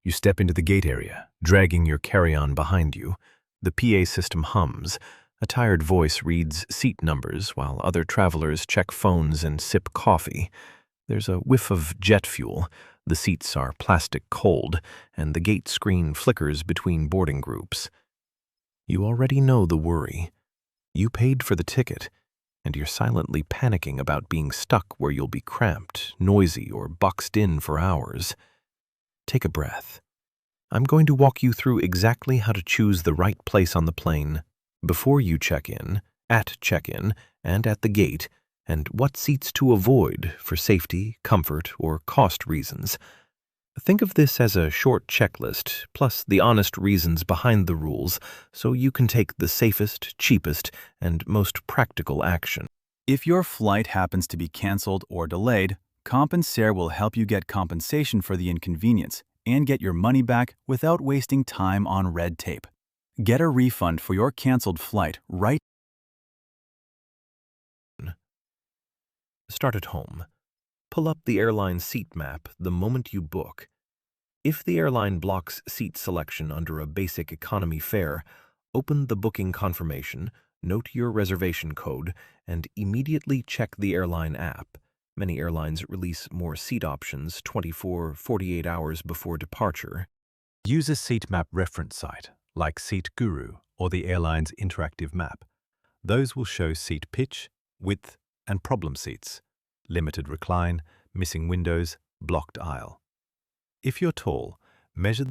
You step into the gate area, dragging your carry-on behind you. The PA system hums. A tired voice reads seat numbers while other travelers check phones and sip coffee. There's a whiff of jet fuel. The seats are plastic cold, and the gate screen flickers between boarding groups. You already know the worry. You paid for the ticket, and you're silently panicking about being stuck where you'll be cramped, noisy, or boxed in for hours. Take a breath. I'm going to walk you through exactly how to choose the right place on the plane before you check in, at check-in, and at the gate, and what seats to avoid for safety, comfort, or cost reasons. Think of this as a short checklist, plus the honest reasons behind the rules, so you can take the safest, cheapest, and most practical action. If your flight happens to be canceled or delayed, Compensair will help you get compensation for the inconvenience and get your money back without wasting time on red tape. Get a refund for your canceled flight right. Start at home. Pull up the airline seat map the moment you book. If the airline blocks seat selection under a basic economy fare, open the booking confirmation, note your reservation code, and immediately check the airline app. Many airlines release more seat options 24-48 hours before departure. Use a seat map reference site like Seat Guru or the airline's interactive map. Those will show seat pitch, width, and problem seats, limited recline, missing windows, blocked aisle. If you're tall, measure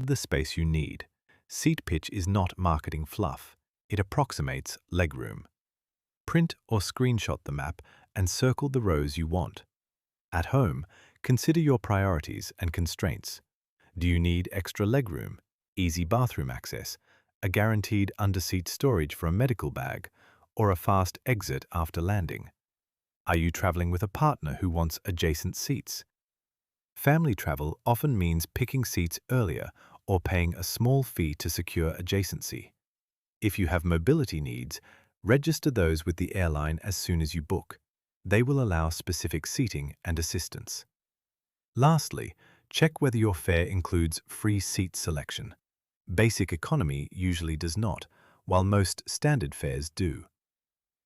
the space you need. Seat pitch is not marketing fluff. It approximates legroom. Print or screenshot the map and circle the rows you want. At home, consider your priorities and constraints. Do you need extra legroom, easy bathroom access, a guaranteed under-seat storage for a medical bag, or a fast exit after landing? Are you traveling with a partner who wants adjacent seats? Family travel often means picking seats earlier or paying a small fee to secure adjacency. If you have mobility needs, register those with the airline as soon as you book. They will allow specific seating and assistance. Lastly, check whether your fare includes free seat selection. Basic economy usually does not, while most standard fares do.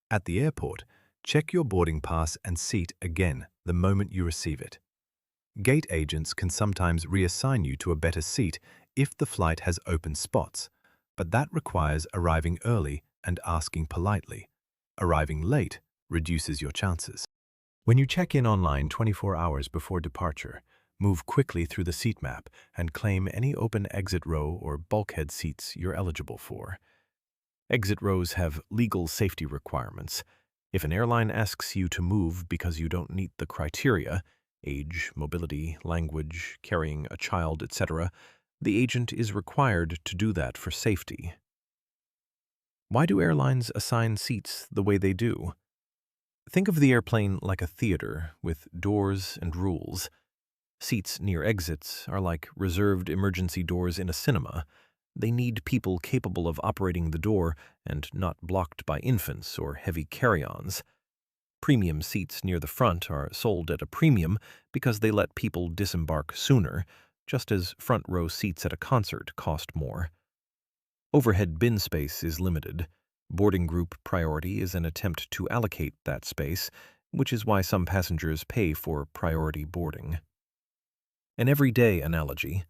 At the airport, check your boarding pass and seat again the moment you receive it. Gate agents can sometimes reassign you to a better seat if the flight has open spots, but that requires arriving early and asking politely. Arriving late reduces your chances. When you check in online 24 hours before departure, move quickly through the seat map and claim any open exit row or bulkhead seats you're eligible for. Exit rows have legal safety requirements. If an airline asks you to move because you don't meet the criteria, age, mobility, language, carrying a child, etc., the agent is required to do that for safety. Why do airlines assign seats the way they do? Think of the airplane like a theater with doors and rules. Seats near exits are like reserved emergency doors in a cinema. They need people capable of operating the door and not blocked by infants or heavy carry-ons. Premium seats near the front are sold at a premium because they let people disembark sooner, just as front row seats at a concert cost more. Overhead bin space is limited. Boarding group priority is an attempt to allocate that space, which is why some passengers pay for priority boarding. An everyday analogy.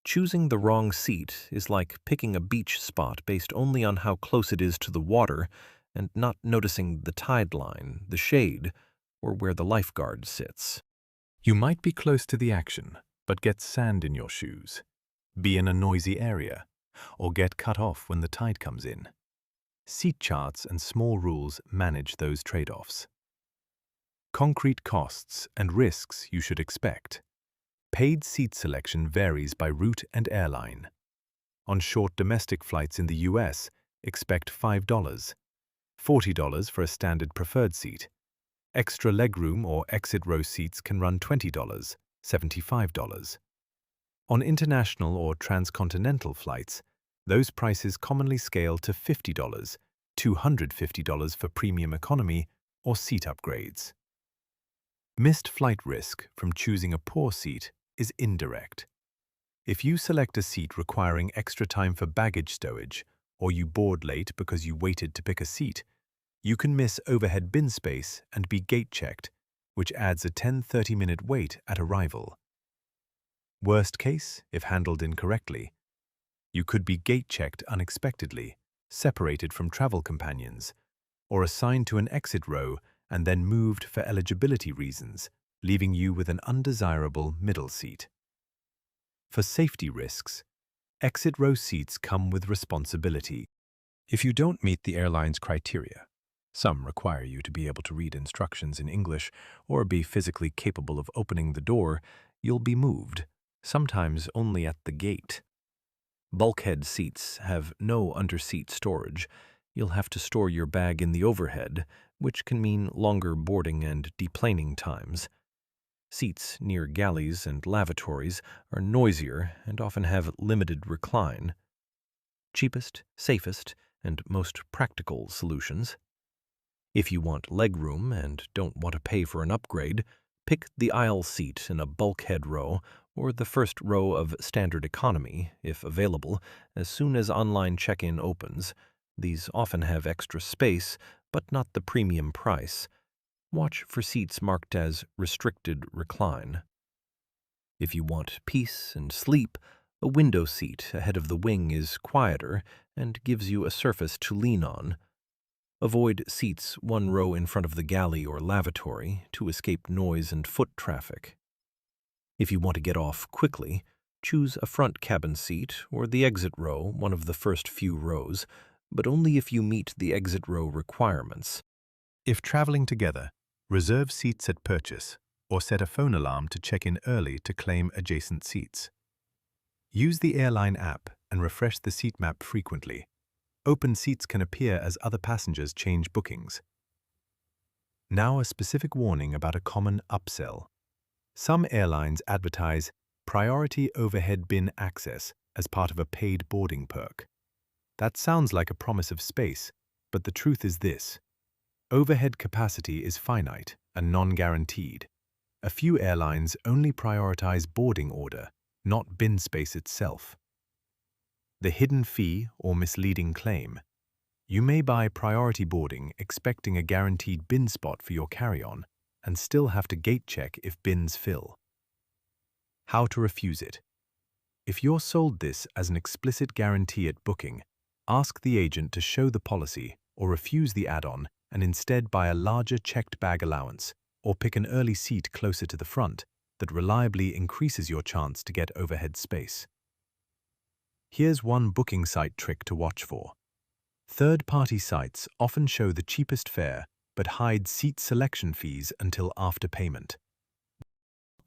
Choosing the wrong seat is like picking a beach spot based only on how close it is to the water and not noticing the tide line, the shade, or where the lifeguard sits. You might be close to the action, but get sand in your shoes, be in a noisy area, or get cut off when the tide comes in. Seat charts and small rules manage those trade-offs. Concrete costs and risks you should expect. Paid seat selection varies by route and airline. On short domestic flights in the US, expect $5, $40 for a standard preferred seat. Extra legroom or exit row seats can run $20, $75. On international or transcontinental flights, those prices commonly scale to $50, $250 for premium economy or seat upgrades. Missed flight risk from choosing a poor seat is indirect. If you select a seat requiring extra time for baggage stowage, or you board late because you waited to pick a seat, you can miss overhead bin space and be gate-checked, which adds a 10–30-minute wait at arrival. Worst case, if handled incorrectly, you could be gate-checked unexpectedly, separated from travel companions, or assigned to an exit row and then moved for eligibility reasons, leaving you with an undesirable middle seat. For safety risks, exit row seats come with responsibility. If you don't meet the airline's criteria, some require you to be able to read instructions in English or be physically capable of opening the door, you'll be moved, sometimes only at the gate. Bulkhead seats have no under-seat storage. You'll have to store your bag in the overhead, which can mean longer boarding and deplaning times. Seats near galleys and lavatories are noisier and often have limited recline. Cheapest, safest, and most practical solutions. If you want legroom and don't want to pay for an upgrade, pick the aisle seat in a bulkhead row or the first row of standard economy, if available, as soon as online check-in opens. These often have extra space, but not the premium price. Watch for seats marked as restricted recline. If you want peace and sleep, a window seat ahead of the wing is quieter and gives you a surface to lean on. Avoid seats one row in front of the galley or lavatory to escape noise and foot traffic. If you want to get off quickly, choose a front cabin seat or the exit row, one of the first few rows, but only if you meet the exit row requirements. If traveling together, reserve seats at purchase or set a phone alarm to check in early to claim adjacent seats. Use the airline app and refresh the seat map frequently. Open seats can appear as other passengers change bookings. Now a specific warning about a common upsell. Some airlines advertise priority overhead bin access as part of a paid boarding perk. That sounds like a promise of space, but the truth is this. Overhead capacity is finite and non-guaranteed. A few airlines only prioritize boarding order, not bin space itself. The hidden fee or misleading claim. You may buy priority boarding expecting a guaranteed bin spot for your carry-on and still have to gate check if bins fill. How to refuse it. If you're sold this as an explicit guarantee at booking, ask the agent to show the policy or refuse the add-on and instead buy a larger checked bag allowance or pick an early seat closer to the front that reliably increases your chance to get overhead space. Here's one booking site trick to watch for. Third-party sites often show the cheapest fare but hide seat selection fees until after payment.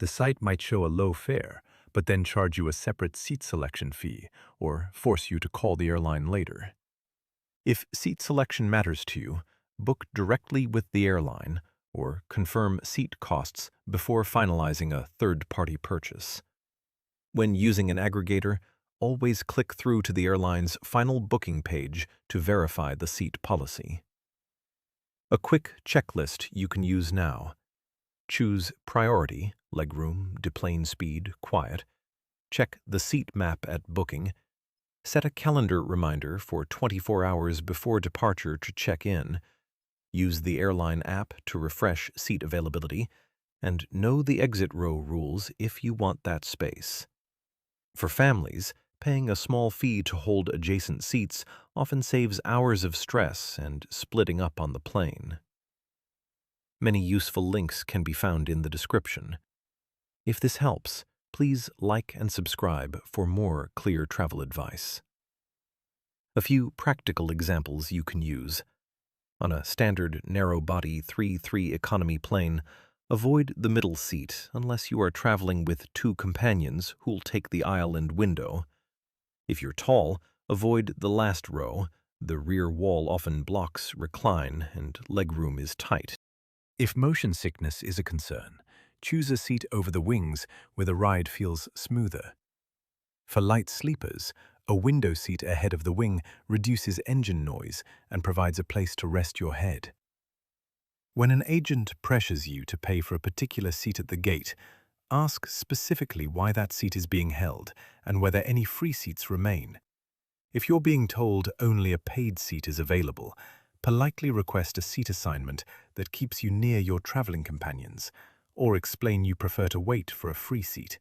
The site might show a low fare, but then charge you a separate seat selection fee or force you to call the airline later. If seat selection matters to you, book directly with the airline or confirm seat costs before finalizing a third-party purchase. When using an aggregator, always click through to the airline's final booking page to verify the seat policy. A quick checklist you can use now. Choose priority, legroom, deplane speed, quiet. Check the seat map at booking. Set a calendar reminder for 24 hours before departure to check in. Use the airline app to refresh seat availability. And know the exit row rules if you want that space. For families, paying a small fee to hold adjacent seats often saves hours of stress and splitting up on the plane. Many useful links can be found in the description. If this helps, please like and subscribe for more clear travel advice. A few practical examples you can use. On a standard narrow-body 3-3 economy plane, avoid the middle seat unless you are traveling with two companions who'll take the aisle and window. If you're tall, avoid the last row. The rear wall often blocks recline and legroom is tight. If motion sickness is a concern, choose a seat over the wings where the ride feels smoother. For light sleepers, a window seat ahead of the wing reduces engine noise and provides a place to rest your head. When an agent pressures you to pay for a particular seat at the gate, ask specifically why that seat is being held and whether any free seats remain. If you're being told only a paid seat is available, politely request a seat assignment that keeps you near your traveling companions, or explain you prefer to wait for a free seat.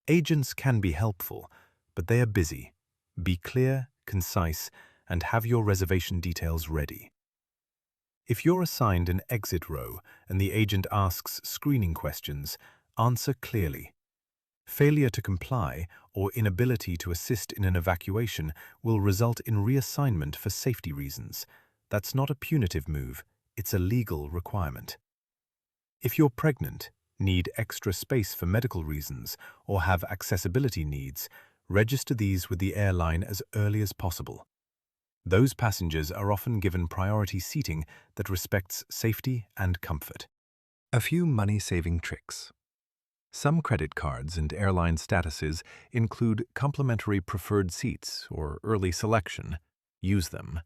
Agents can be helpful, but they are busy. Be clear, concise, and have your reservation details ready. If you're assigned an exit row and the agent asks screening questions, answer clearly. Failure to comply or inability to assist in an evacuation will result in reassignment for safety reasons. That's not a punitive move, it's a legal requirement. If you're pregnant, need extra space for medical reasons, or have accessibility needs, register these with the airline as early as possible. Those passengers are often given priority seating that respects safety and comfort. A few money-saving tricks. Some credit cards and airline statuses include complimentary preferred seats or early selection. Use them.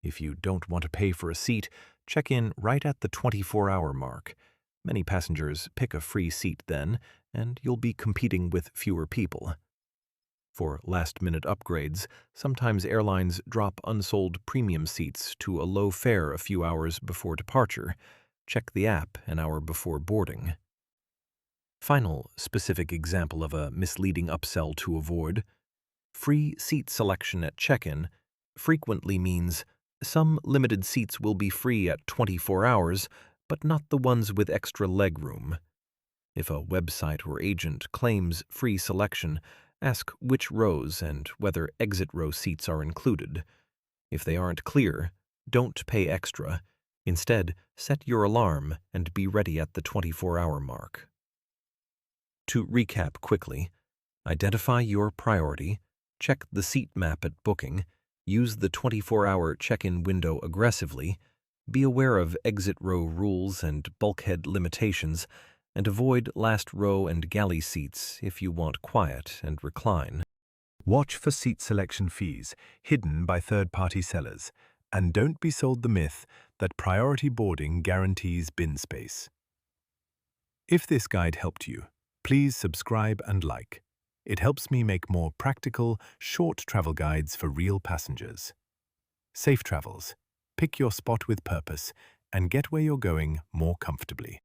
If you don't want to pay for a seat, check in right at the 24-hour mark. Many passengers pick a free seat then, and you'll be competing with fewer people. For last-minute upgrades, sometimes airlines drop unsold premium seats to a low fare a few hours before departure. Check the app an hour before boarding. Final specific example of a misleading upsell to avoid. Free seat selection at check-in frequently means some limited seats will be free at 24 hours, but not the ones with extra legroom. If a website or agent claims free selection, ask which rows and whether exit row seats are included. If they aren't clear, don't pay extra. Instead, set your alarm and be ready at the 24-hour mark. To recap quickly, identify your priority, check the seat map at booking, use the 24-hour check-in window aggressively, be aware of exit row rules and bulkhead limitations, and avoid last row and galley seats if you want quiet and recline. Watch for seat selection fees hidden by third-party sellers, and don't be sold the myth that priority boarding guarantees bin space. If this guide helped you, please subscribe and like. It helps me make more practical, short travel guides for real passengers. Safe travels. Pick your spot with purpose and get where you're going more comfortably.